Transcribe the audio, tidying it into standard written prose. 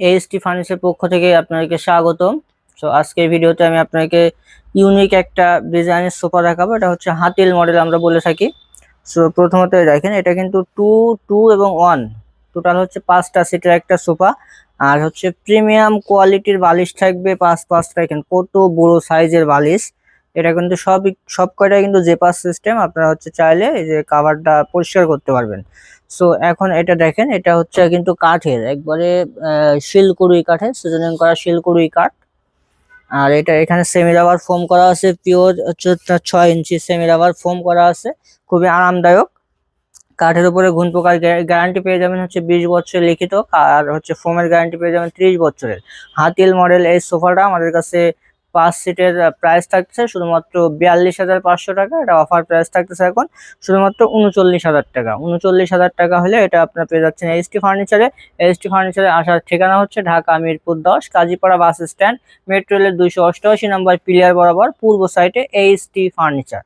HT furniture পক্ষ থেকে আপনাদেরকে স্বাগতম। তো আজকের ভিডিওতে আমি আপনাকে ইউনিক একটা ডিজাইনের সোফা দেখাবো। এটা হচ্ছে হাতিল মডেল আমরা বলে থাকি। সো প্রথমত দেখেন, এটা কিন্তু টু টু এবং ওয়ান, টোটাল হচ্ছে 5টা সিটের একটা সোফা। আর হচ্ছে প্রিমিয়াম কোয়ালিটির বালিশ থাকবে, পাঁচটা। দেখেন কত বড় সাইজের বালিশ। এটা কিন্তু সব কয়টা কিন্তু জেপার সিস্টেম। আপনারা হচ্ছে চাইলে এই যে কাভারটা পরিষ্কার করতে পারবেন। সো এখন এটা দেখেন, এটা হচ্ছে কিন্তু কাঠের, একবারে শিলকুড়ি কাঠের, সিজনিং করা শিলকুড়ি কাঠ। আর এটা এখানে সেমি রাবার ফোম করা আছে, পিওর হচ্ছে 6 ইঞ্চি সেমি রাবার ফোম করা আছে, খুবই আরামদায়ক। কাঠের উপরে ঘুণ পোকার গ্যারান্টি পেয়ে যাবেন হচ্ছে 20 বছরের লিখিত, আর হচ্ছে ফোমের গ্যারান্টি পেয়ে যাবেন 30 বছরের। হাতিল মডেল এই সোফাটা আমাদের কাছে 5 সিটের প্রাইস থাকছে শুধুমাত্র 42,500 টাকা। এটা অফার প্রাইস থাকতেছে এখন শুধুমাত্র 39,000 টাকা। 39,000 টাকা হলে এটা আপনার পেয়ে যাচ্ছেন এইচটি ফার্নিচারে। এইচটি ফার্নিচারে আসার ঠিকানা হচ্ছে Dhaka Mirpur 10 Kazipara bus stand, metro রেলের 288 নম্বর পিলিয়ার বরাবর পূর্ব সাইডে এইচটি ফার্নিচার।